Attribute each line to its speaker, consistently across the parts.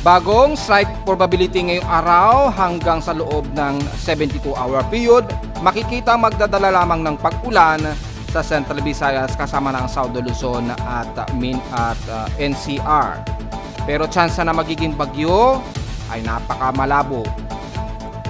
Speaker 1: Bagong strike probability ngayong araw hanggang sa loob ng 72-hour period, makikita magdadala lamang ng pag-ulan sa Central Visayas kasama ng Southern Luzon at NCR. Pero tsansa na magiging bagyo ay napakamalabo.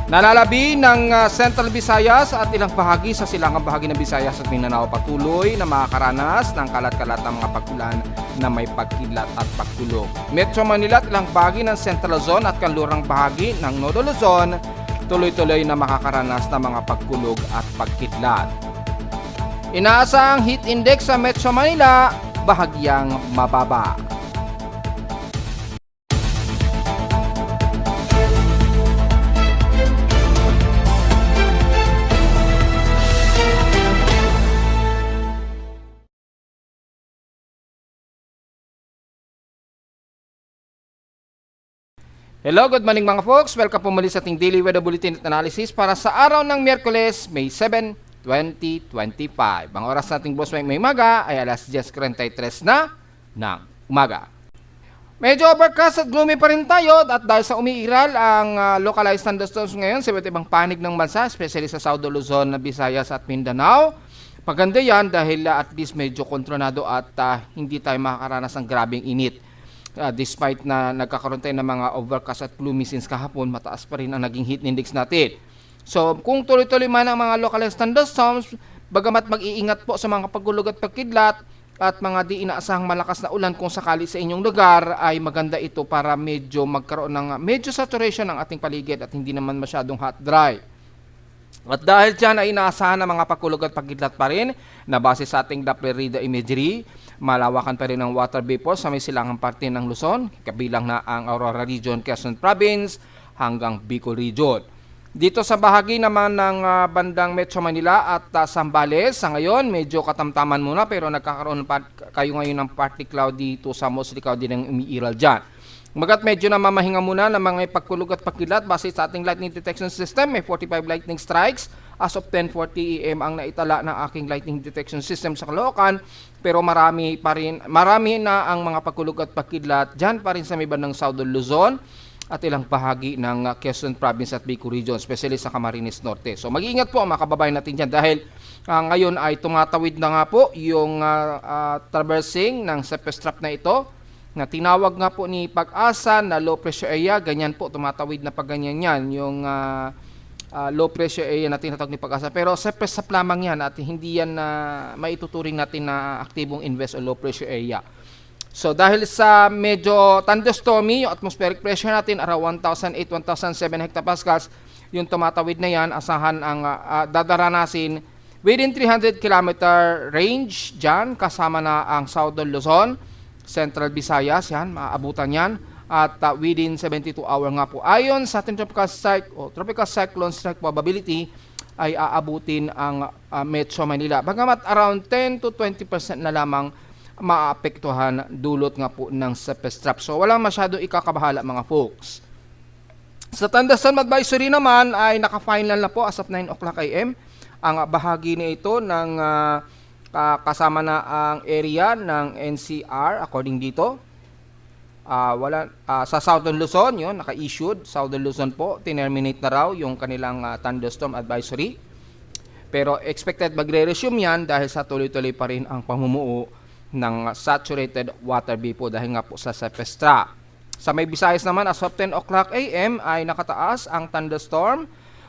Speaker 1: Nalalabi ng Central Visayas at ilang bahagi sa silangang bahagi ng Visayas at Mindanao patuloy na makakaranas ng kalat-kalat ng mga pag-ulan na may pagkidlat at pagkulog. Metro Manila at ilang bahagi ng Central Luzon at kanlurang bahagi ng Northern Luzon tuloy-tuloy na makakaranas ng mga pagkulog at pagkidlat. Inaasahang heat index sa Metro Manila bahagyang mababa. Hello, good morning mga folks. Welcome po muli sa ating Daily Weather Bulletin at Analysis para sa araw ng Miyerkules, May 7, 2025. Ang oras nating boss may maga ay alas 10:43 na ng umaga. Medyo overcast at gloomy pa rin tayo at dahil sa umiiral ang localized thunderstorms ngayon sa iba't ibang panig ng bansa, especially sa Southern Luzon, Visayas at Mindanao. Paganda yan dahil at least medyo kontrolado at hindi tayo makakaranas ng grabing init. Despite na nagkakaroon tayo ng mga overcast at gloomy since kahapon, mataas pa rin ang naging heat index natin. So, kung tuloy-tuloy man ang mga localized thunderstorms, bagamat mag-iingat po sa mga pagulog at pagkidlat at mga di inaasahang malakas na ulan kung sakali sa inyong lugar, ay maganda ito para medyo magkaroon ng medyo saturation ng ating paligid at hindi naman masyadong hot dry. At dahil dyan ay inaasahan ng mga pagkulog at pagkidlat pa rin na base sa ating Doppler radar imagery, malawakan pa rin ang water vapor sa may silangang parte ng Luzon, kabilang na ang Aurora Region, Quezon Province hanggang Bicol Region. Dito sa bahagi naman ng bandang Metro Manila at Zambales, sa ngayon medyo katamtaman muna pero nagkakaroon pa kayo ngayon ng partly cloudy to sa mostly cloudy ng umiiral dyan. Magat medyo na mamahinga muna ng mga pagkulog at pagkilat base sa ating lightning detection system, may 45 lightning strikes. As of 10:40 AM ang naitala ng aking lightning detection system sa Caloocan, pero marami na ang mga pagkulog at pagkidlat dyan pa rin sa may bandang Southern Luzon at ilang bahagi ng Quezon Province at Bicol Region, especially sa Camarines Norte. So mag-iingat po ang mga kababayan natin dyan dahil ngayon ay tumatawid na nga po yung traversing ng Sepestrap na ito, na tinawag nga po ni Pag-asa na low pressure area. Ganyan po, tumatawid na pag ganyan yan, yung low pressure area na tinatawag ni Pag-asa. Pero Sepestrap lamang yan at hindi yan na maituturing natin na aktibong invest o low pressure area. So dahil sa medyo thunderstormy, yung atmospheric pressure natin around 1,008-1,007 hectopascals, yung tumatawid na yan, asahan ang dadaranasin within 300 kilometer range dyan, kasama na ang Southern Luzon, Central Visayas, yan, maaabutan yan. At within 72 hour nga po. Ayon sa ating tropical cyclone strike probability, ay aabutin ang Metro Manila. Bagamat around 10 to 20% na lamang maapektuhan dulot nga po ng Sepestrap. So walang masyado ikakabahala mga folks. Sa thunderstorm advisory naman ay naka-final na po as of 9 o'clock AM ang bahagi na ito ng kasama na ang area ng NCR according dito. Sa Southern Luzon, yun, naka-issued. Southern Luzon po, tinerminate na raw yung kanilang thunderstorm advisory. Pero expected magre-resume yan dahil sa tuloy-tuloy pa rin ang pamumuo ng saturated water vapor dahil nga po sa Sepestrap. Sa may Visayas naman, as of 10 o'clock AM ay nakataas ang thunderstorm.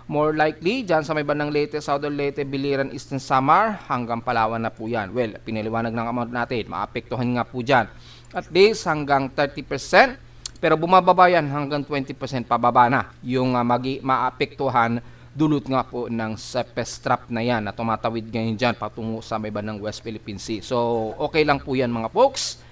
Speaker 1: More likely, dyan sa may bandang Leyte, Southern Leyte, Biliran, Eastern Samar, hanggang Palawan na po yan. Well, piniliwanag ng amount natin, maapektuhan nga po dyan. At least hanggang 30%, pero bumababa yan hanggang 20% pababa na yung maapektuhan dulot nga po ng Sepestrap na yan na tumatawid ngayon dyan patungo sa may bandang West Philippine Sea. So, okay lang po yan mga folks.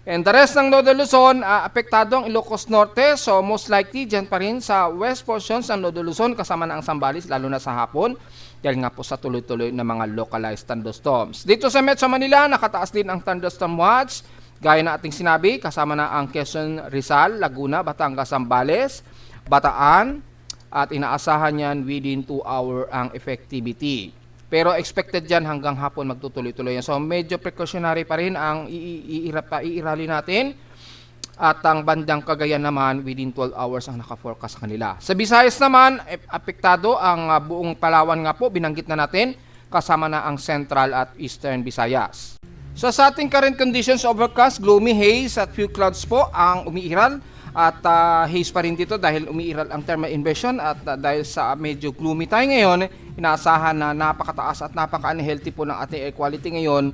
Speaker 1: And the rest ng Northern Luzon, apektado ang Ilocos Norte. So most likely, dyan pa rin sa west portions ng Northern Luzon kasama na ang Zambales, lalo na sa hapon. Dahil nga po sa tuloy-tuloy na mga localized thunderstorms. Dito sa Metro Manila, nakataas din ang thunderstorm watch. Gaya na ating sinabi, kasama na ang Quezon, Rizal, Laguna, Batangas, Zambales, Bataan. At inaasahan yan within 2 hour ang effectivity. Pero expected dyan hanggang hapon magtutuloy-tuloy yan. So medyo precautionary pa rin ang iirali natin. At ang bandang Cagayan naman, within 12 hours ang naka-forecast sa kanila. Sa Visayas naman, apektado ang buong Palawan nga po, binanggit na natin, kasama na ang Central at Eastern Visayas. So sa ating current conditions, overcast, gloomy, haze at few clouds po ang umiiral. At haze pa rin dito dahil umiiral ang thermal inversion at dahil sa medyo gloomy tayo ngayon, inaasahan na napakataas at napaka-unhealthy po ng ating air quality ngayon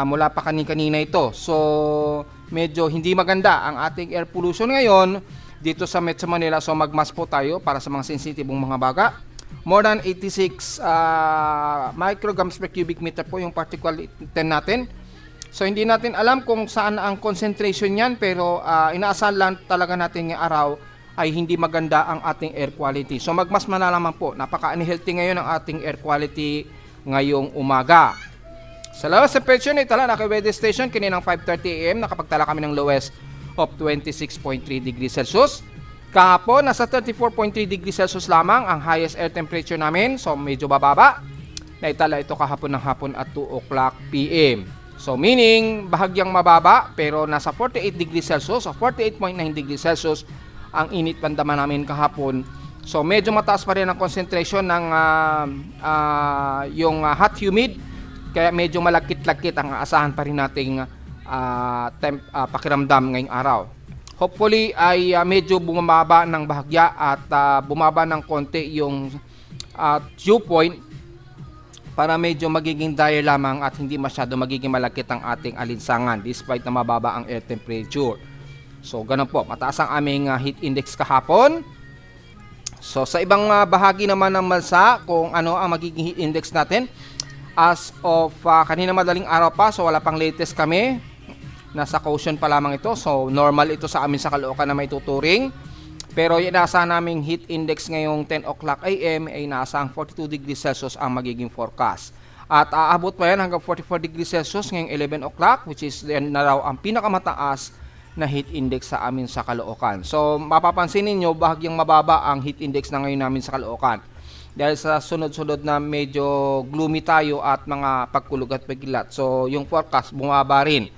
Speaker 1: mula pa kanina ito. So medyo hindi maganda ang ating air pollution ngayon dito sa Metro Manila. So magmask po tayo para sa mga sensitibong mga baga. More than 86 micrograms per cubic meter po yung particulate natin. So hindi natin alam kung saan ang concentration niyan, pero inaasahan lang talaga natin ngayong araw ay hindi maganda ang ating air quality. So magmas malalaman po, napaka-unhealthy ngayon ang ating air quality ngayong umaga. Sa lowest temperature na itala, naka-weather station kaninang 5:30 AM, nakapagtala kami ng lowest of 26.3 degrees Celsius. Kahapon, nasa 34.3 degrees Celsius lamang ang highest air temperature namin, so medyo bababa. Naitala ito kahapon ng hapon at 2 o'clock PM. So meaning, bahagyang mababa pero nasa 48 degrees Celsius o 48.9 degrees Celsius ang init pandama namin kahapon. So medyo mataas pa rin ang concentration ng yung hot humid, kaya medyo malakit-lakit ang asahan pa rin nating pakiramdam ngayong araw. Hopefully ay medyo bumababa ng bahagya at bumaba ng konti yung dew point para medyo magiging dire lamang at hindi masyado magiging malakit ang ating alinsangan despite na mababa ang air temperature. So ganun po, mataas ang aming heat index kahapon. So sa ibang bahagi naman ng bansa, kung ano ang magiging heat index natin as of kanina madaling araw pa, so wala pang latest kami, nasa caution pa lamang ito. So normal ito sa amin sa Caloocan na may tuturing. Pero inaasahan naming heat index ngayong 10 o'clock AM ay nasang 42 degrees Celsius ang magiging forecast. At aabot pa yan hanggang 44 degrees Celsius ngayong 11 o'clock, which is then na raw ang pinakamataas na heat index sa amin sa Caloocan. So mapapansin ninyo, bahagyang mababa ang heat index na ngayon namin sa Caloocan. Dahil sa sunod-sunod na medyo gloomy tayo at mga pagkulog at pagkilat. So yung forecast bumaba rin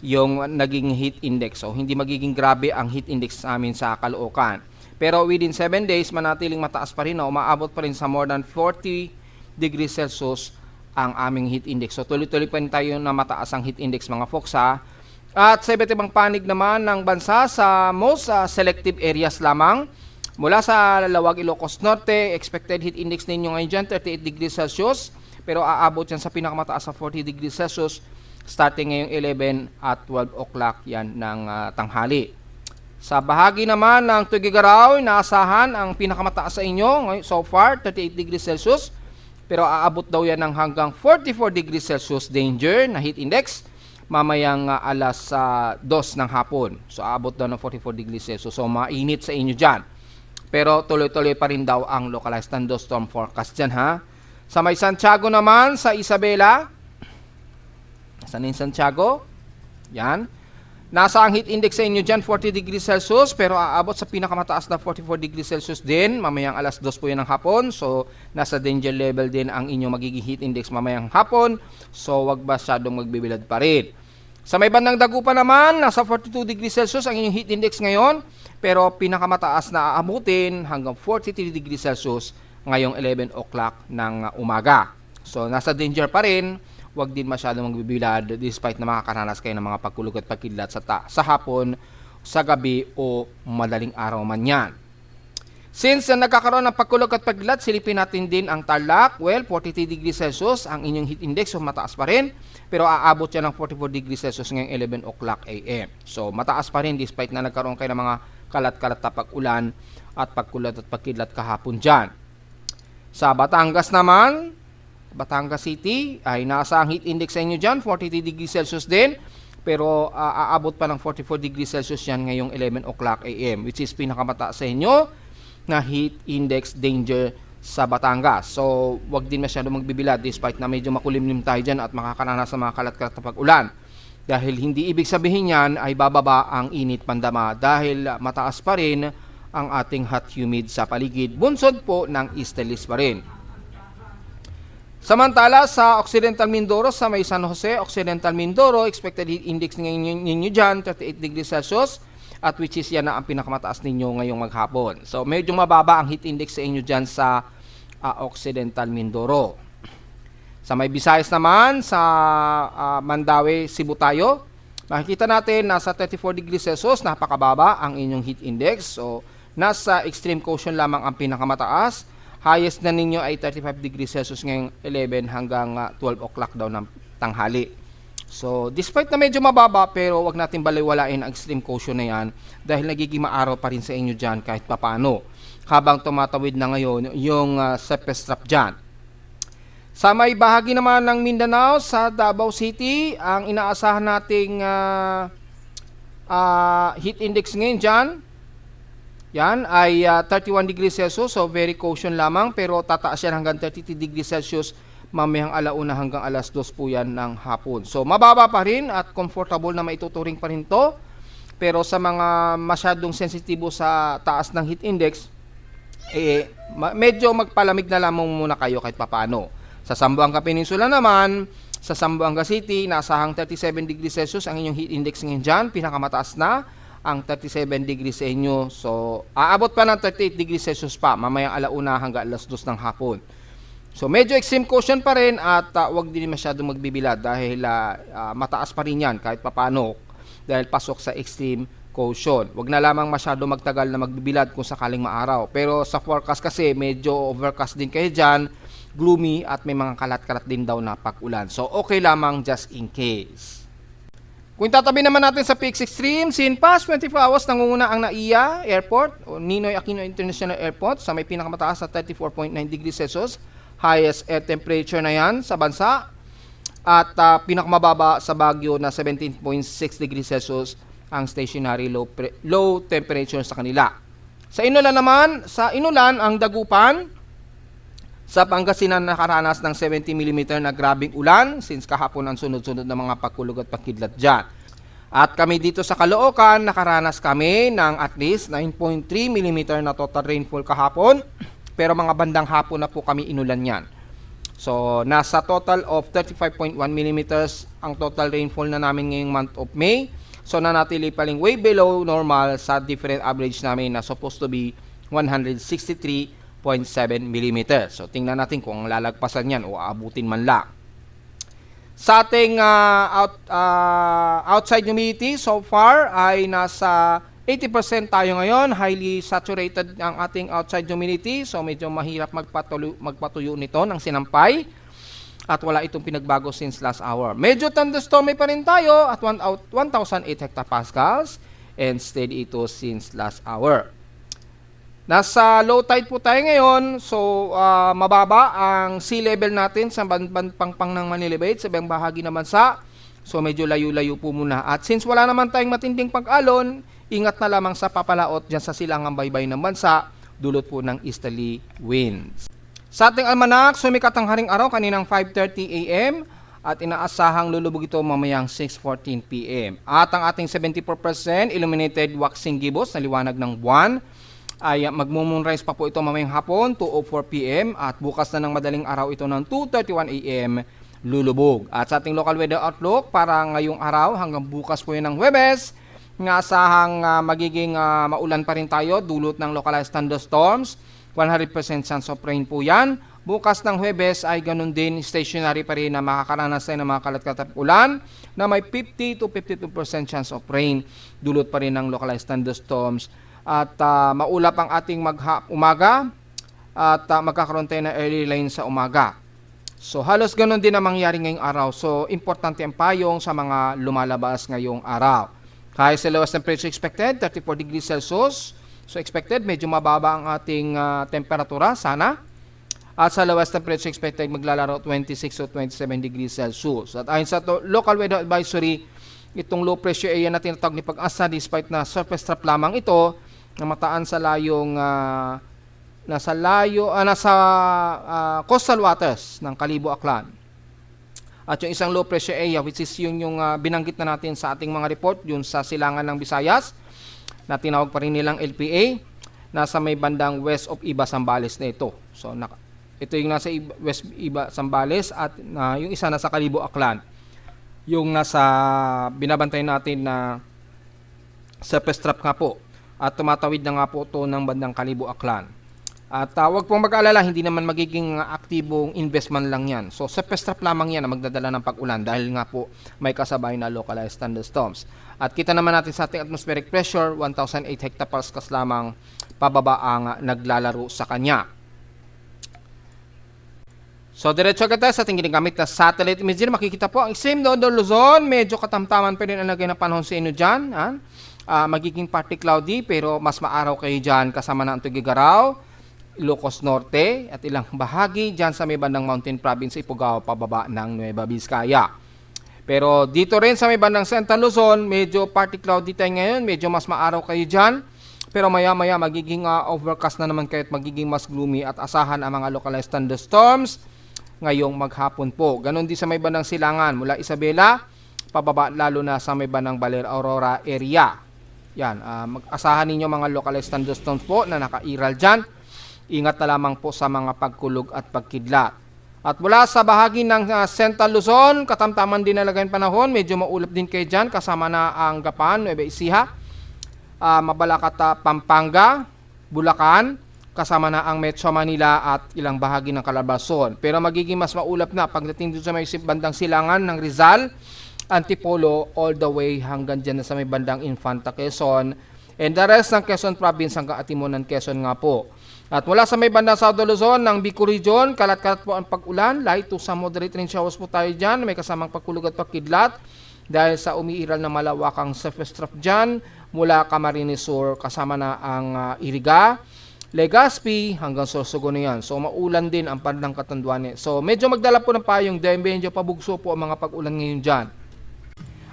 Speaker 1: yung naging heat index. So hindi magiging grabe ang heat index namin sa Caloocan. Pero within 7 days, manatiling mataas pa rin na umaabot pa rin sa more than 40 degrees Celsius ang aming heat index. So tuloy-tuloy pa rin tayo na mataas ang heat index mga folks ha. At sa iba't ibang panig naman ng bansa sa most selective areas lamang. Mula sa Lawag, Ilocos Norte, expected heat index ninyo ngayon dyan 38 degrees Celsius. Pero aabot yan sa pinakamataas sa 40 degrees Celsius starting ngayong 11 at 12 o'clock yan ng tanghali. Sa bahagi naman ng Tuguegarao, inaasahan ang pinakamataas sa inyo so far, 38 degrees Celsius. Pero aabot daw yan ng hanggang 44 degrees Celsius danger na heat index mamayang alas 2 ng hapon. So aabot daw ng 44 degrees Celsius. So mainit sa inyo dyan. Pero tuloy-tuloy pa rin daw ang localized thunderstorm forecast dyan ha. Sa may Santiago naman, sa Isabela, saan yung Santiago? Yan. Nasa ang heat index sa inyo dyan, 40 degrees Celsius, pero aabot sa pinakamataas na 44 degrees Celsius din, mamayang alas 2 po yan ng hapon. So, nasa danger level din ang inyong magiging heat index mamayang hapon. So, wag masyadong magbibilad pa rin. Sa may bandang Dagupan naman, nasa 42 degrees Celsius ang inyong heat index ngayon, pero pinakamataas na aabutin hanggang 43 degrees Celsius ngayong 11 o'clock ng umaga. So, nasa danger pa rin. Huwag din masyadong magbibilad despite na makakaranas kayo ng mga pagkulog at pagkidlat sa hapon, sa gabi o madaling araw man yan. Since nagkakaroon ng pagkulog at pagkidlat, silipin natin din ang Tarlac. Well, 43 degrees Celsius ang inyong heat index, so mataas pa rin. Pero aabot yan ng 44 degrees Celsius ngayong 11 o'clock AM. So mataas pa rin despite na nagkaroon kayo ng mga kalat-kalat na pag-ulan at pagkulat at pagkidlat kahapon dyan. Sa Batangas naman, Batangas City ay nasa ang heat index sa inyo dyan, 43 degrees Celsius din. Pero aabot pa ng 44 degrees Celsius yan ngayong 11 o'clock AM, which is pinakamataas sa inyo na heat index danger sa Batangas. So, wag din masyado magbibilad despite na medyo makulimlim tayo dyan at makakaranas sa mga kalat-kalat na pag-ulan. Dahil hindi ibig sabihin yan ay bababa ang init pandama dahil mataas pa rin ang ating hot humid sa paligid. Bunsod po ng easterlies pa rin. Samantala sa Occidental Mindoro, sa may San Jose, Occidental Mindoro, expected heat index ninyo dyan, 38 degrees Celsius, at which is yan na ang pinakamataas ninyo ngayong maghapon. So medyo mababa ang heat index sa inyo dyan sa Occidental Mindoro. Sa may Visayas naman, sa Mandaue, Cebu tayo, makikita natin nasa 34 degrees Celsius, napakababa ang inyong heat index. So nasa extreme caution lamang ang pinakamataas. Highest na ninyo ay 35 degrees Celsius ngayong 11 hanggang 12 o'clock daw ng tanghali. So, despite na medyo mababa, pero wag natin baliwalain ang extreme caution na yan dahil nagiging maaraw pa rin sa inyo dyan kahit papano. Habang tumatawid na ngayon yung surface trap dyan. Sa may bahagi naman ng Mindanao, sa Davao City, ang inaasahan nating heat index ngayon dyan, yan ay 31 degrees Celsius, so very caution lamang, pero tataas yan hanggang 32 degrees Celsius mamayang alauna hanggang alas 2 po yan ng hapon. So mababa pa rin at comfortable na maituturing pa rin to, pero sa mga masyadong sensitibo sa taas ng heat index, medyo magpalamig na lamang muna kayo kahit papano. Sa Zamboanga Peninsula naman, sa Zamboanga City, nasahang 37 degrees Celsius ang inyong heat index ngayon dyan, pinakamataas na ang 37 degrees sa inyo. So, aabot pa ng 38 degrees Celsius pa, mamayang alauna hanggang alas 2 ng hapon. So, medyo extreme caution pa rin at wag din masyadong magbibilad dahil mataas pa rin yan kahit papano dahil pasok sa extreme caution. Wag na lamang masyado magtagal na magbibilad kung sakaling maaraw. Pero sa forecast kasi, medyo overcast din kayo dyan, gloomy at may mga kalat-kalat din daw na pag-ulan. So, okay lamang just in case. Kung tatabi naman natin sa PX Extreme, sin past 24 hours nangunguna ang NAIA Airport o Ninoy Aquino International Airport sa may pinakamataas na 34.9 degrees Celsius. Highest air temperature na yan sa bansa. At pinakamababa sa Baguio na 17.6 degrees Celsius ang stationary low temperature sa kanila. Sa Inulan naman, sa Inulan ang Dagupan, sa Pangasinan nakaranas ng 70 mm na grabing ulan since kahapon ang sunod-sunod na mga pagkulog at pagkidlat dyan. At kami dito sa Caloocan, nakaranas kami ng at least 9.3 mm na total rainfall kahapon. Pero mga bandang hapon na po kami inulan yan. So, nasa total of 35.1 mm ang total rainfall na namin ngayong month of May. So, nanatili pa rin way below normal sa different average namin na supposed to be 163.7 mm. So, tingnan natin kung lalagpasan yan o aabutin man lang. Sa ating outside humidity, so far ay nasa 80% tayo ngayon. Highly saturated ang ating outside humidity. So, medyo mahirap magpatuyo nito ng sinampay. At wala itong pinagbago since last hour. Medyo thunderstormy pa rin tayo at 1,008 hectopascals. And steady ito since last hour. Nasa low tide po tayo ngayon, so mababa ang sea level natin sa pangpang ng Manila Bay, sa ibang bahagi naman sa, so medyo layo-layo po muna. At since wala naman tayong matinding pag-alon, ingat na lamang sa papalaot dyan sa silangang baybay ng bansa, dulot po ng easterly winds. Sa ating almanak, sumikat ang haring araw kaninang 5:30 a.m. at inaasahang lulubog ito mamayang 6:14 p.m. At ang ating 74% illuminated waxing gibbous na liwanag ng buwan, ay magmo-moonrise pa po ito mamayang hapon, 2:04 p.m. at bukas na ng madaling araw ito ng 2:31 a.m. lulubog. At sa ating local weather outlook para ngayong araw hanggang bukas po yun ng Huwebes, nga asahang magiging maulan pa rin tayo dulot ng localized thunderstorms, 100% chance of rain po yan. Bukas ng Huwebes ay ganun din, stationary pa rin na makakaranas tayo ng mga kalat-kalat ulan na may 50 to 52% chance of rain, dulot pa rin ng localized thunderstorms. At maulap ang ating umaga at magkakaroon tayo ng early rain sa umaga. So halos ganun din ang mangyayari ngayong araw. So importante ang payong sa mga lumalabas ngayong araw. High sa lowest temperature expected, 34 degrees Celsius. So expected, medyo mababa ang ating temperatura sana. At sa lowest temperature expected, maglalaro 26 to 27 degrees Celsius. At ayon sa local weather advisory, itong low pressure area na tinatawag ni Pag-asa, despite na surface trap lamang ito, na mataan sa layong nasa coastal waters ng Kalibo, Aklan. At yung isang low pressure area, which is yung binanggit na natin sa ating mga report, yun sa silangan ng Visayas, na tinawag pa rin nilang LPA, nasa may bandang west of Iba, Zambales na ito. So Ito yung nasa West Zambales at yung isa nasa Kalibo Aklan. Yung nasa binabantay natin na surface trap nga po. At tumatawid na nga po ito ng bandang Kalibo Aklan. At wag pong mag-alala, hindi naman magiging aktibong investment lang yan. So surface trap lamang yan na magdadala ng pag-ulan dahil nga po may kasabay na localized thunderstorms. At kita naman natin sa ating atmospheric pressure, 1,008 hectopascals lamang pababa ang naglalaro sa kanya. So diretso agad tayo sa ating ginagamit na satellite imagery. Makikita po ang extreme Northern Luzon, medyo katamtaman pa rin ang lagay ng panahon sa inyo dyan. Magiging partly cloudy pero mas maaraw kayo dyan kasama na ang Tugigaraw, Ilocos Norte at ilang bahagi dyan sa may bandang Mountain Province, Ifugao, pababa ng Nueva Vizcaya. Pero dito rin sa may bandang Central Luzon, medyo partly cloudy tayo ngayon, medyo mas maaraw kayo dyan. Pero maya-maya magiging overcast na naman kayo at magiging mas gloomy at asahan ang mga localized thunderstorms ngayong maghapon po. Ganon din sa may bandang Silangan mula Isabela, pababa lalo na sa may bandang Baler Aurora area. Yan, mag-asahan ninyo mga localized thunderstorms po na nakairal dyan. Ingat na lamang po sa mga pagkulog at pagkidlat. At mula sa bahagi ng Central Luzon, katamtaman din na lagay panahon. Medyo maulap din kayo dyan. Kasama na ang Gapan, Nueva Ecija, Mabalacat, Pampanga, Bulacan. Kasama na ang Metro Manila at ilang bahagi ng Calabarzon. Pero magiging mas maulap na pagdating dito sa may bandang Silangan ng Rizal, Antipolo, all the way hanggang dyan na sa may bandang Infanta, Quezon. And the rest ng Quezon Province hanggang Atimonan, Quezon nga po. At mula sa may bandang South Luzon ng Bicol Region, kalat-kalat po ang pag-ulan. Light to some moderate rain showers po tayo dyan. May kasamang pagkulog at pagkidlat dahil sa umiiral na malawakang surface trough dyan mula Camarines Sur, kasama na ang Iriga, Legazpi hanggang Sorsogon na yan. So maulan din ang bandang Catanduanes. So medyo magdala po ng payong dahil medyo pabugso po ang mga pag-ulan ngayon dyan.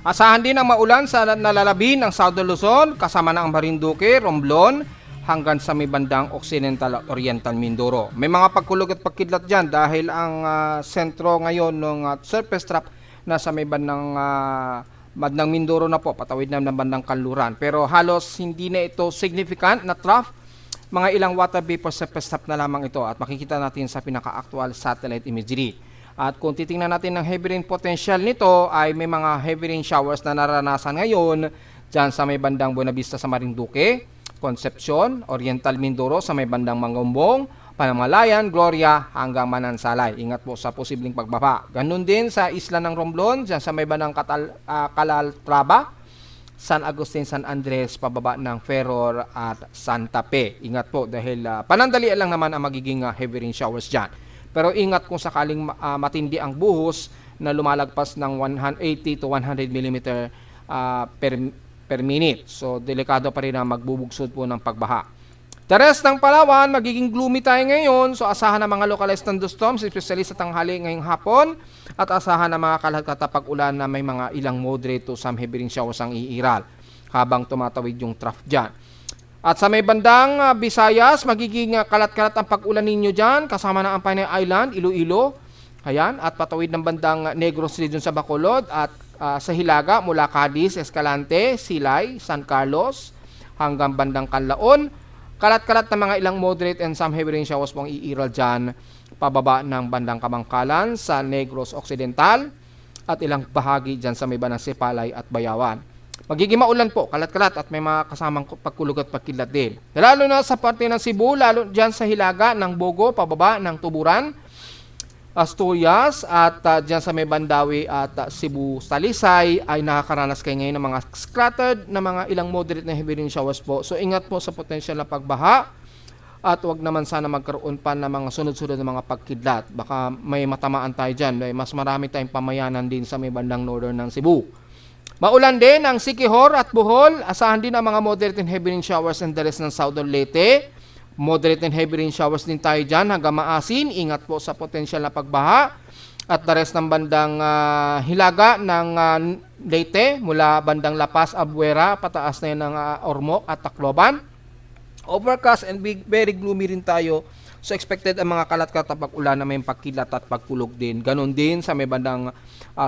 Speaker 1: Asahan din ang maulan sa nalalabing ng South Luzon, kasama na ang Marinduque, Romblon, hanggang sa may bandang Occidental at Oriental Mindoro. May mga pagkulog at pagkidlat dyan dahil ang sentro ngayon ng surface trap nasa may bandang Mindoro na po, patawid na ng bandang Kanluran. Pero halos hindi na ito significant na trough. Mga ilang water vapor surface trap na lamang ito at makikita natin sa pinaka-actual satellite imagery. At kung titingnan natin ng heavy rain potential nito ay may mga heavy rain showers na naranasan ngayon dyan sa may bandang Buenavista sa Marinduque, Concepcion, Oriental Mindoro sa may bandang Mangumbong, Panamalayan, Gloria hanggang Manansalay. Ingat po sa posibleng pagbaba. Ganun din sa isla ng Romblon, dyan sa may bandang Calaltrava, San Agustin, San Andres, pababa ng Ferrol at Santa Fe. Ingat po dahil panandalian lang naman ang magiging heavy rain showers dyan. Pero ingat kung sakaling matindi ang buhos na lumalagpas ng 180 to 100 mm per minute. So, delikado pa rin na magbubugsod po ng pagbaha. The rest ng Palawan, magiging gloomy tayo ngayon. So, asahan ng mga localized thunderstorms, especially sa tanghali ngayong hapon. At asahan ng mga kalagkatapag ulan na may mga ilang moderate to some heavy rain showers ang iiral habang tumatawid yung trough dyan. At sa may bandang Visayas, magiging kalat-kalat ang pag-ulan ninyo dyan. Kasama na ang Panay Island, Iloilo. Ayan, at patawid ng bandang Negros Region sa Bacolod. At sa Hilaga, mula Cadiz, Escalante, Silay, San Carlos, hanggang bandang Canlaon. Kalat-kalat na mga ilang moderate and some heavy rain showers pong iiral dyan. Pababa ng bandang Kamangkalan sa Negros Occidental. At ilang bahagi dyan sa may bandang Sipalay at Bayawan. Magiging maulan po, kalat-kalat at may mga kasamang pagkulog at pagkidlat din. Lalo na sa parte ng Cebu, lalo dyan sa Hilaga ng Bogo, pababa ng Tuburan, Asturias at dyan sa may Bandawi at Cebu Talisay ay nakakaranas kayo ngayon ng mga scattered na mga ilang moderate na heavy rain showers po. So ingat po sa potential na pagbaha at wag naman sana magkaroon pa ng mga sunod-sunod na mga pagkidlat. Baka may matamaan tayo dyan. Mas marami tayong pamayanan din sa may bandang northern ng Cebu. Maulan din ang Siquijor at Bohol. Asahan din ang mga moderate and heavy rain showers and the rest ng Southern Leyte. Moderate and heavy rain showers din tayo dyan hanggang Maasin. Ingat po sa potensyal na pagbaha. At the rest ng bandang Hilaga ng Leyte mula bandang La Paz, Abuera, pataas na yan ng Ormoc at Tacloban. Overcast and very gloomy rin tayo. So expected ang mga kalat-kalat na pag-ulan na may pagkilat at pagkulog din. Ganon din sa may bandang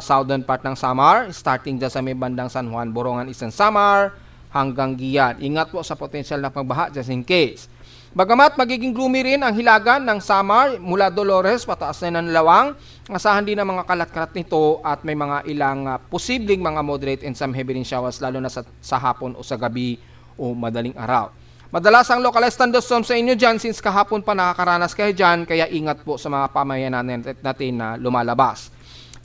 Speaker 1: southern part ng Samar, starting dyan sa may bandang San Juan, Borongan, Eastern Samar, hanggang Giyan. Ingat po sa potensyal na pagbaha just in case. Bagamat magiging gloomy rin ang hilagan ng Samar mula Dolores pataas na ng Lawang, asahan din ang mga kalat-kalat nito at may mga ilang posibleng mga moderate and some heavy rain showers lalo na sa hapon o sa gabi o madaling araw. Madalas ang localized thunderstorms sa inyo dyan since kahapon pa nakakaranas kayo dyan, kaya ingat po sa mga pamayanan natin na lumalabas.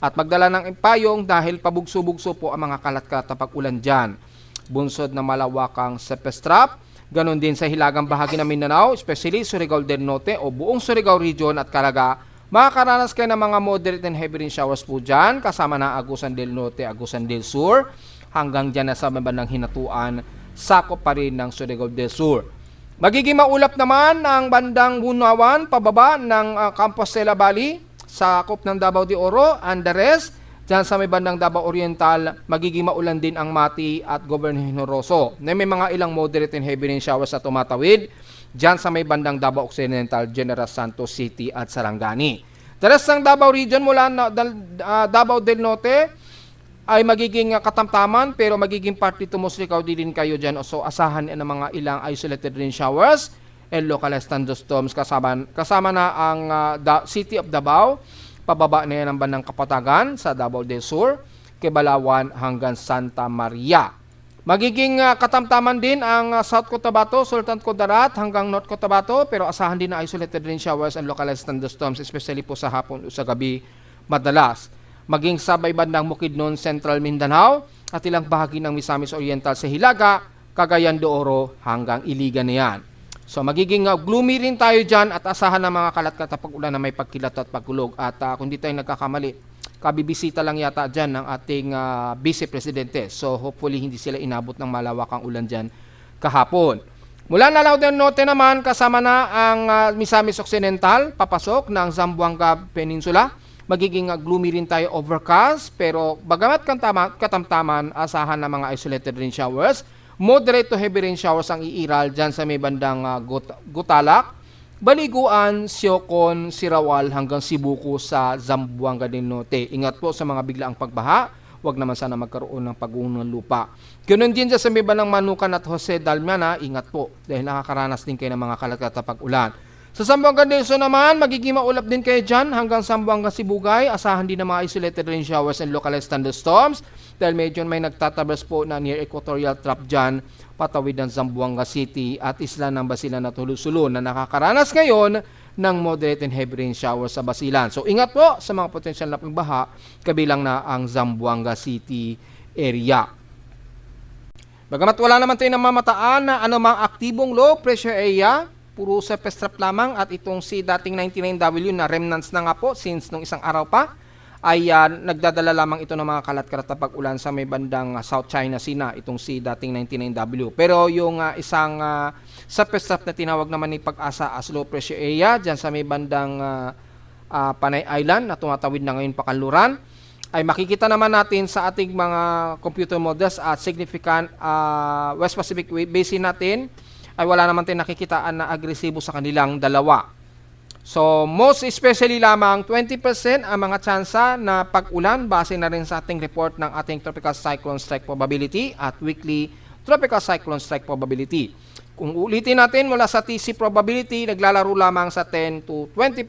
Speaker 1: At magdala ng payong dahil pabugso-bugso po ang mga kalat-kalat na pag-ulan dyan. Bunsod na malawakang sepestrap, ganon din sa hilagang bahagi ng Mindanao, especially Surigao del Norte o buong Surigao region at Caraga, makakaranas kayo ng mga moderate and heavy rain showers po dyan, kasama na Agusan del Norte, Agusan del Sur, hanggang dyan na sa bandang Hinatuan, sakop pa rin ng Surigao del Sur. Magiging maulap naman ang bandang Bunawan, pababa ng Compostela Valley, sakop ng Davao de Oro, and the rest, dyan sa may bandang Davao Oriental, magiging maulan din ang Mati at Governor Honoroso. May mga ilang moderate and heavy rain showers na tumatawid dyan sa may bandang Davao Occidental, General Santos City at Sarangani. The rest ng Davao region mula Davao del Norte ay magiging katamtaman pero magiging partly to Muslicaw din kayo dyan. So asahan ng mga ilang isolated rain showers and localized thunderstorms kasama na ang City of Davao. Pababa na yan ang bandang Kapatagan sa Davao del Sur, Kibalawan hanggang Santa Maria. Magiging katamtaman din ang South Cotabato, Sultan Kudarat hanggang North Cotabato, pero asahan din na isolated rain showers and localized thunderstorms, especially po sa hapon o sa gabi madalas. Maging sabay bandang Bukidnon, Central Mindanao at ilang bahagi ng Misamis Oriental sa Hilaga, Cagayan de Oro hanggang Iligan na yan. So magiging gloomy rin tayo dyan at asahan ng mga kalat-kalat na pag-ulan na may pagkilat at pagkulog. At kung di tayo nagkakamali, kabibisita lang yata dyan ng ating Vice Presidente. So hopefully hindi sila inabot ng malawakang ulan dyan kahapon. Mula Lanao del Norte naman, kasama na ang Misamis Occidental, papasok ng Zamboanga Peninsula. Magiging gloomy rin tayo, overcast, pero bagamat katamtaman, asahan ng mga isolated rain showers. Moderate to heavy rain showers ang iiral dyan sa may bandang Gutalak, Baliguan, Siocon, Sirawal hanggang Sibuko sa Zamboanga del Norte. Ingat po sa mga biglaang pagbaha, huwag naman sana magkaroon ng pag-uno ng lupa. Ganoon din dyan sa may bandang Manukan at Jose Dalmiana, ingat po dahil nakakaranas din kayo ng mga kalat-kalat na pag-ulan. Sa Zamboanga del Sur naman, magiging maulap din kayo dyan hanggang Zamboanga Sibugay. Asahan din ng mga isolated rain showers and localized thunderstorms dahil medyo may nagtatabas po na near equatorial trough dyan, patawid ng Zamboanga City at isla ng Basilan at Hulusulun na nakakaranas ngayon ng moderate and heavy rain showers sa Basilan. So ingat po sa mga potensyal na pagbaha, kabilang na ang Zamboanga City area. Bagamat wala naman tayo namamataan na anumang aktibong low pressure area, puro sa pestrap lamang at itong si dating 99W na remnants na nga po since nung isang araw pa ay nagdadala lamang ito ng mga kalat-kalat na pag-ulan sa may bandang South China Sea na itong si dating 99W. Pero yung isang sa pestrap na tinawag naman ni Pag-asa as low pressure area dyan sa may bandang Panay Island na tumatawid na ngayon Pakanluran, ay makikita naman natin sa ating mga computer models at significant West Pacific Basin natin ay wala naman tayong nakikitaan na agresibo sa kanilang dalawa. So, most especially lamang 20% ang mga tsansa na pag-ulan base na rin sa ating report ng ating Tropical Cyclone Strike Probability at Weekly Tropical Cyclone Strike Probability. Kung ulitin natin mula sa TC Probability, naglalaro lamang sa 10 to 20%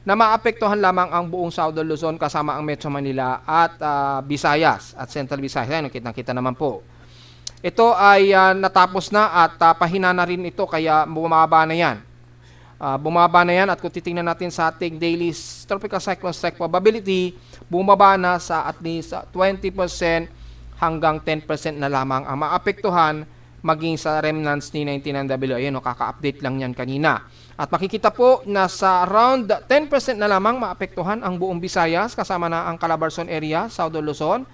Speaker 1: na maapektuhan lamang ang buong Southern Luzon kasama ang Metro Manila at Visayas at Central Visayas. Ayan, kitang-kita naman po. Ito ay natapos na at pahina na rin ito kaya bumaba na yan. Bumaba na yan at kung titingnan natin sa ating daily Tropical Cyclone Strike Probability, bumaba na sa at least 20% hanggang 10% na lamang ang maapektuhan maging sa remnants ni 99W. Ayan, kaka-update lang yan kanina. At makikita po na sa around 10% na lamang maapektuhan ang buong Visayas kasama na ang Calabarzon area, Southern Luzon,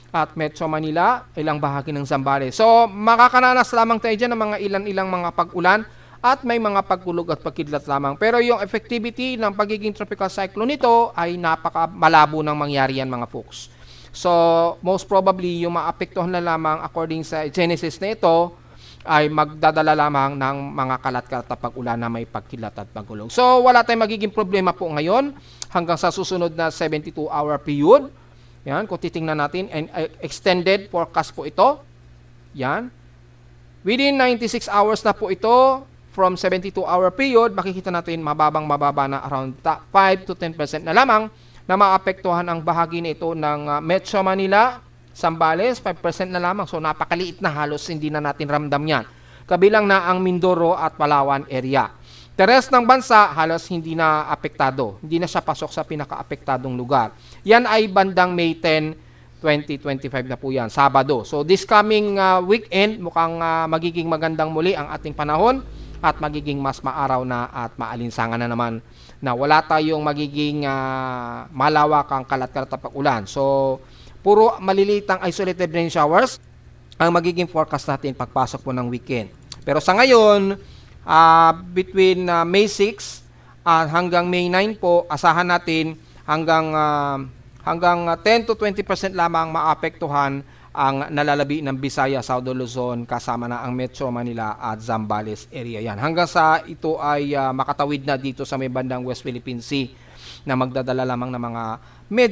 Speaker 1: at Metro Manila, ilang bahagi ng Zambales. So, makakaranas lamang tayo dyan ng mga ilang mga pag-ulan at may mga pagkulog at pagkidlat lamang. Pero yung effectivity ng pagiging tropical cyclone nito ay napaka-malabo ng mangyari yan mga folks. So, most probably, yung maapektuhan na lamang according sa genesis na ito ay magdadala lamang ng mga kalat-kalat na pag-ulan na may pagkilat at pagkulog. So, wala tayong magiging problema po ngayon hanggang sa susunod na 72-hour period. Yan, kung titingnan natin, and extended forecast po ito. Yan. Within 96 hours na po ito, from 72-hour period, makikita natin mababa na around 5 to 10% na lamang na maapektuhan ang bahagi na ito ng Metro Manila, Zambales, 5% na lamang. So napakaliit na, halos hindi na natin ramdam yan. Kabilang na ang Mindoro at Palawan area. The rest ng bansa, halos hindi na apektado. Hindi na siya pasok sa pinaka-apektadong lugar. Yan ay bandang May 10, 2025 na po yan, Sabado. So this coming weekend, mukhang magiging magandang muli ang ating panahon at magiging mas maaraw na at maalinsangan na naman na wala tayong magiging malawakang kalat-kalat na pag-ulan. So, puro maliliit ang isolated rain showers ang magiging forecast natin pagpasok po ng weekend. Pero sa ngayon, between May 6 hanggang May 9 po, asahan natin hanggang 10 to 20% lamang maapektuhan ang nalalabi ng Visayas, Southern Luzon, kasama na ang Metro Manila at Zambales area yan. Hanggang sa ito ay makatawid na dito sa may bandang West Philippine Sea na magdadala lamang ng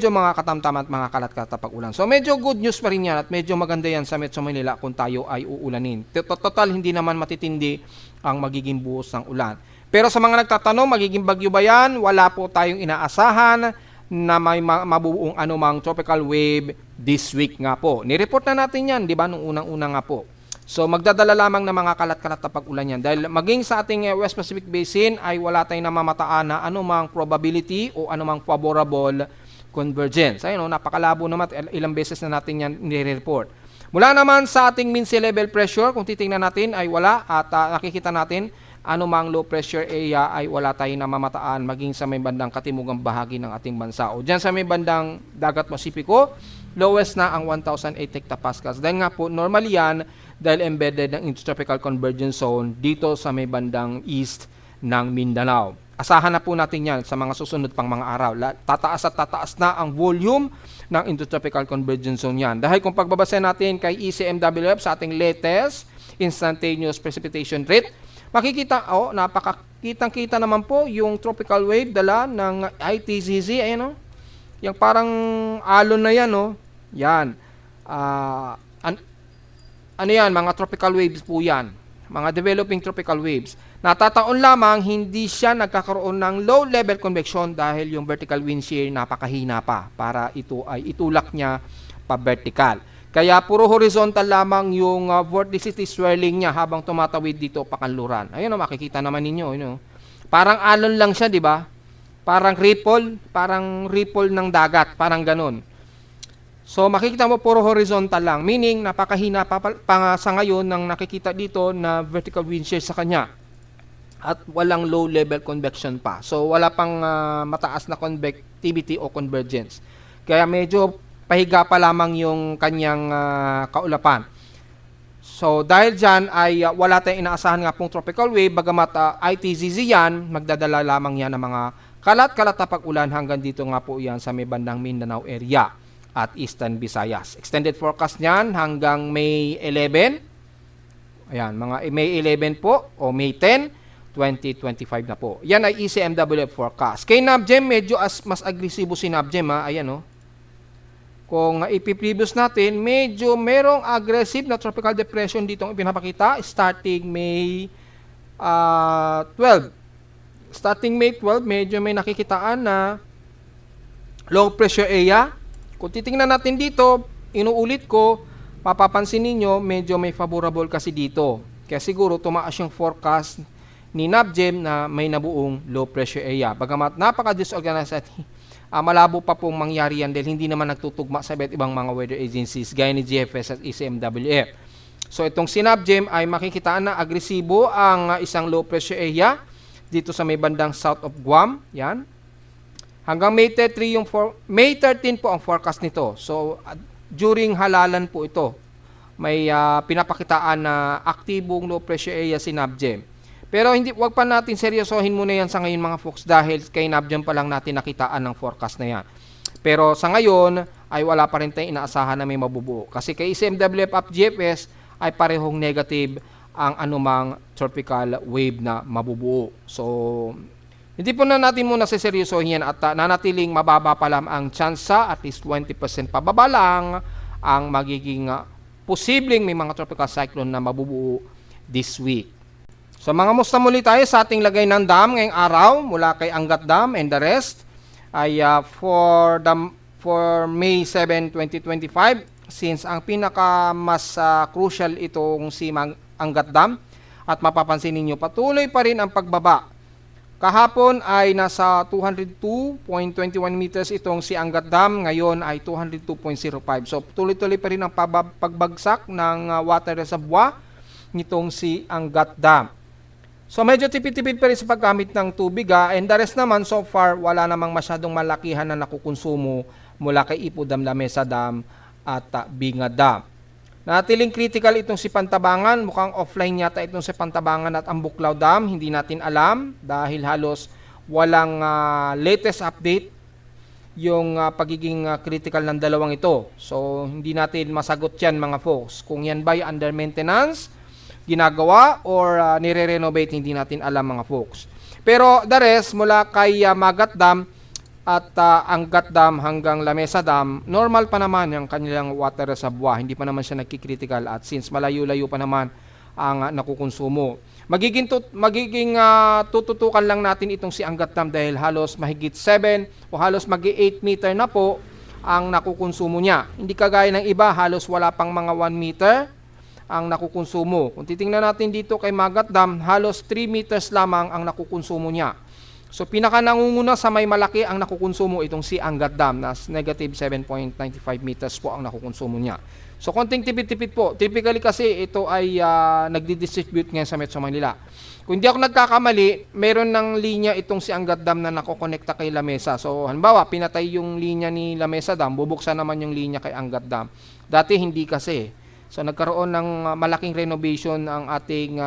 Speaker 1: mga katamtam at mga kalat-kalat na pag-ulan. So medyo good news pa rin yan at medyo maganda yan sa Metro Manila kung tayo ay uulanin. Total, hindi naman matitindi ang magiging buhos ng ulan. Pero sa mga nagtatanong, magiging bagyo ba yan? Wala po tayong inaasahan na may mabubuong anumang tropical wave this week nga po. Nireport na natin yan, di ba, nung unang-una nga po. So, magdadala lamang ng mga kalat-kalat na pag-ulan yan. Dahil maging sa ating West Pacific Basin ay wala tayong namamataan na anumang probability o anumang favorable convergence. Ayun, napakalabo naman. Ilang beses na natin yan nire-report. Mula naman sa ating mean sea level pressure, kung titingnan natin ay wala at nakikita natin anumang low pressure area ay wala tayong namamataan maging sa may bandang katimugang bahagi ng ating bansa. O dyan sa may bandang dagat Pasipiko, lowest na ang 1,008 hectopascals. Dahil nga po, normally yan dahil embedded ng intertropical convergence zone dito sa may bandang east ng Mindanao. Asahan na po natin yan sa mga susunod pang mga araw. Tataas at tataas na ang volume ng intertropical convergence zone yan. Dahil kung pagbabasa natin kay ECMWF sa ating latest instantaneous precipitation rate, makikita, napakakitang-kita naman po yung tropical wave dala ng ITCZ, ayan o. Yung parang alon na yan o. Yan. Ano yan? Mga tropical waves po yan. Mga developing tropical waves. Natataon lamang, hindi siya nagkakaroon ng low level convection dahil yung vertical wind shear napakahina pa para ito ay itulak niya pa vertical. Kaya puro horizontal lamang yung vorticity swirling niya habang tumatawid dito pakanluran. Ayun o, makikita naman ninyo. Yun, parang alon lang siya, di ba? Parang ripple ng dagat, parang ganun. So makikita mo puro horizontal lang, meaning napakahina pa sa ngayon ng nakikita dito na vertical wind shear sa kanya. At walang low level convection pa. So wala pang mataas na convectivity o convergence. Kaya medyo pahiga pa lamang yung kanyang kaulapan. So, dahil dyan ay wala tayong inaasahan nga pong tropical wave, bagamat ITZZ yan, magdadala lamang yan ng mga kalat-kalat na pag-ulan hanggang dito nga po yan sa may bandang Mindanao area at Eastern Visayas. Extended forecast niyan hanggang May 11. Ayan, mga May 11 po o May 10, 2025 na po. Yan ay ECMWF forecast. Kay NABGEM, medyo mas agresibo si NABGEM. Ayan o. Kung ipiprevious natin, medyo merong aggressive na tropical depression dito ang ipinapakita starting May 12. Starting May 12, medyo may nakikitaan na low pressure area. Kung titingnan natin dito, inuulit ko, mapapansin ninyo, medyo may favorable kasi dito. Kaya siguro tumaas yung forecast ni NABGEM na may nabuong low pressure area. Bagamat napaka-disorganized at malabo pa pong mangyari yan dahil hindi naman nagtutugma sa iba't ibang mga weather agencies gaya ni GFS at ECMWF. So itong si NABGEM ay makikitaan na agresibo ang isang low pressure area dito sa may bandang south of Guam. Yan. Hanggang May 13 May 13 po ang forecast nito. So during halalan po ito, may pinapakitaan na aktibong low pressure area si NABGEM. Pero wag pa natin seryosohin muna yan sa ngayon mga folks dahil kay NABGEM pa lang natin nakitaan ng forecast na yan. Pero sa ngayon ay wala pa rin tayong inaasahan na may mabubuo. Kasi kay ECMWF at GFS ay parehong negative ang anumang tropical wave na mabubuo. So, hindi po na natin muna seryosohin yan at nanatiling mababa pa lang ang tsansa, at least 20% pababa lang ang magiging posibleng may mga tropical cyclone na mabubuo this week. So mga musta muli tayo sa ating lagay ng dam ngayong araw mula kay Angat Dam and the rest ay for May 7, 2025, since ang pinaka mas crucial itong si Angat Dam at mapapansin ninyo patuloy pa rin ang pagbaba. Kahapon ay nasa 202.21 meters itong si Angat Dam, ngayon ay 202.05. So tuloy-tuloy pa rin ang pagbagsak ng water reservoir nitong si Angat Dam. So medyo tipid-tipid pa rin sa paggamit ng tubig and the rest naman so far wala namang masyadong malakihan na nakukonsumo mula kay Ipo Dam, Lamesa Dam at Binga Dam. Natiling critical itong si Pantabangan, mukhang offline yata itong si Pantabangan at ang Buklaw Dam, hindi natin alam dahil halos walang latest update yung pagiging critical ng dalawang ito. So hindi natin masagot yan mga folks, kung yan ba under maintenance, ginagawa or nire-renovate, hindi natin alam mga folks. Pero the rest mula kay Magat Dam at Angat Dam hanggang Lamesa Dam, normal pa naman yung kanilang water reservoir. Hindi pa naman siya nagki-critical at since malayo-layo pa naman ang nakukonsumo. Magiging tututukan lang natin itong si Angat Dam dahil halos mahigit 7 o halos magi 8 meter na po ang nakukonsumo niya. Hindi kagaya ng iba, halos wala pang mga 1 meter ang nakukonsumo. Kung titingnan natin dito kay Magat Dam, halos 3 meters lamang ang nakukonsumo niya. So pinaka nangunguna sa may malaki ang nakukonsumo itong si Angat Dam na negative 7.95 meters po ang nakukonsumo niya. So konting tipid-tipid po. Typically kasi ito ay nagdi-distribute ngayon sa Metro Manila. Kung hindi ako nagkakamali, meron ng linya itong si Angat Dam na nakokonekta kay Lamesa. So halimbawa, pinatay yung linya ni Lamesa Dam, bubuksan naman yung linya kay Angat Dam. Dati hindi kasi. So nagkaroon ng malaking renovation ang ating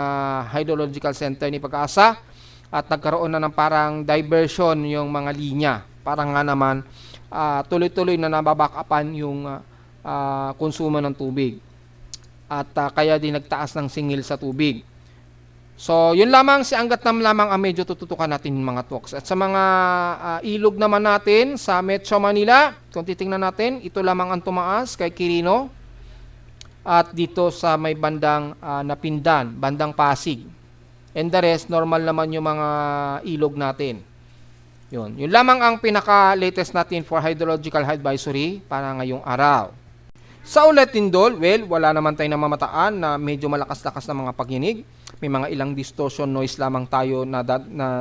Speaker 1: hydrological center ni Pag-asa. At nagkaroon na ng parang diversion yung mga linya. Parang nga naman tuloy-tuloy na nababackupan yung konsumo ng tubig. At kaya din nagtaas ng singil sa tubig. So yun lamang, si Angat Dam lamang ang medyo tututukan natin mga talks. At sa mga ilog naman natin sa Metro Manila, kung titingnan natin, ito lamang ang tumaas kay Quirino. At dito sa may bandang Napindan, bandang Pasig. And the rest, normal naman yung mga ilog natin. Yun lamang ang pinaka-latest natin for hydrological advisory para ngayong araw. Sa ulat Tindol, well, wala naman tayong namamataan na medyo malakas-lakas na mga pagyinig. May mga ilang distortion noise lamang tayo na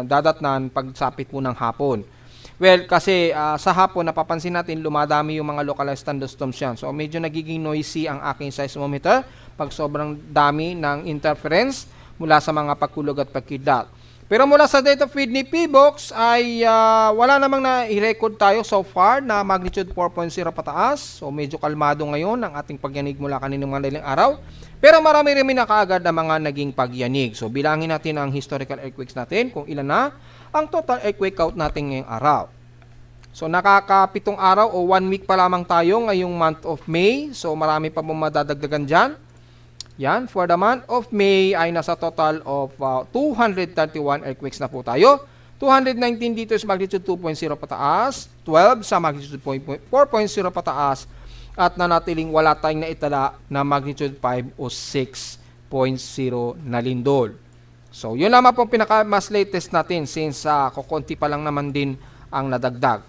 Speaker 1: dadatnan pagsapit po ng hapon. Well, kasi sa hapon, napapansin natin, lumadami yung mga localized thunderstorms yan. So, medyo nagiging noisy ang aking seismometer pag sobrang dami ng interference mula sa mga pagkulog at pagkidlat. Pero mula sa data feed ni PBox ay wala namang na-record tayo so far na magnitude 4.0 pataas. So medyo kalmado ngayon ang ating pagyanig mula kaninang mga daling araw. Pero marami-rami na kaagad na mga naging pagyanig. So bilangin natin ang historical earthquakes natin kung ilan na ang total earthquake count natin ngayong araw. So nakakapitong araw o 1 week pa lamang tayo ngayong month of May. So marami pa pong madadagdagan dyan. Yan, for the month of May ay nasa total of 231 earthquakes na po tayo. 219 dito sa magnitude 2.0 pataas, 12 sa magnitude 4.0 pataas, at nanatiling wala tayong naitala na magnitude 5 o 6.0 na lindol. So, yun naman po pinaka-mas latest natin since kukunti pa lang naman din ang nadagdag.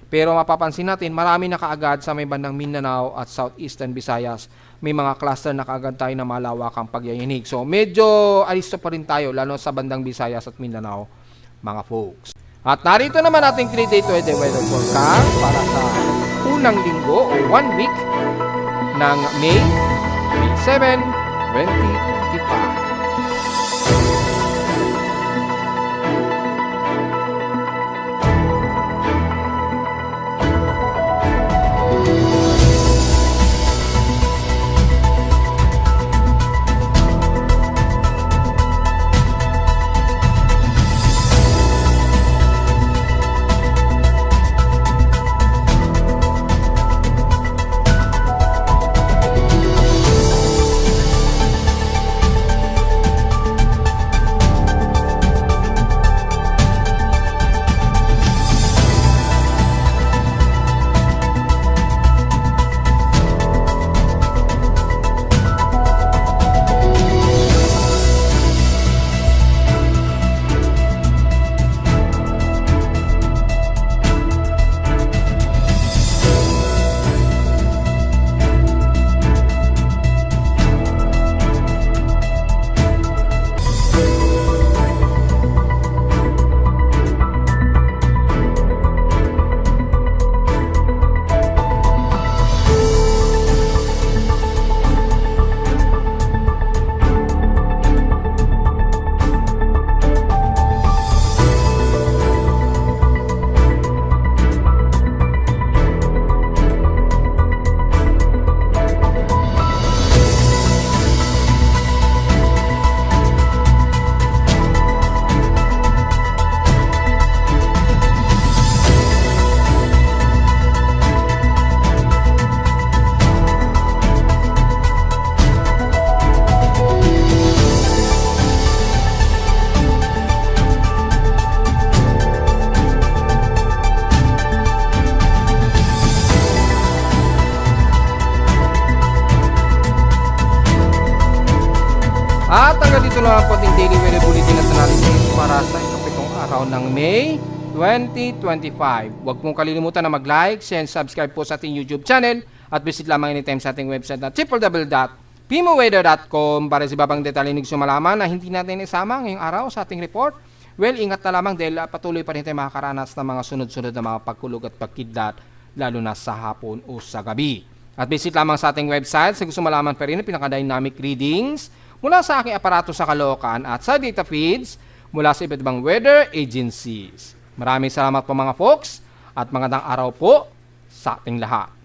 Speaker 1: Pero mapapansin natin, marami na kaagad sa may bandang Mindanao at Southeastern Visayas. May mga cluster na kaagad tayo na malawakang pagyayinig. So, medyo alisto pa rin tayo, lalo sa bandang Visayas at Mindanao, mga folks. At narito naman ating 3-day weather forecast para sa unang linggo o 1 week ng May 7, 2025. araw ng May 2025. Huwag pong kalilimutan na mag-like, share, and subscribe po sa ating YouTube channel at visit lamang anytime sa ating website na www.pimoweather.com para sa ibang detalye gusto malaman na hindi natin isama ngayong araw sa ating report. Well, ingat na lamang dahil patuloy pa rin tayo makakaranas ng mga sunod-sunod na mga pagkulog at pagkidlat lalo na sa hapon o sa gabi. At visit lamang sa ating website sa gusto malaman pa rin ang pinaka-dynamic readings mula sa aking aparato sa Caloocan at sa data feeds mula sa iba't ibang weather agencies. Maraming salamat po mga folks at magandang araw po sa ating lahat.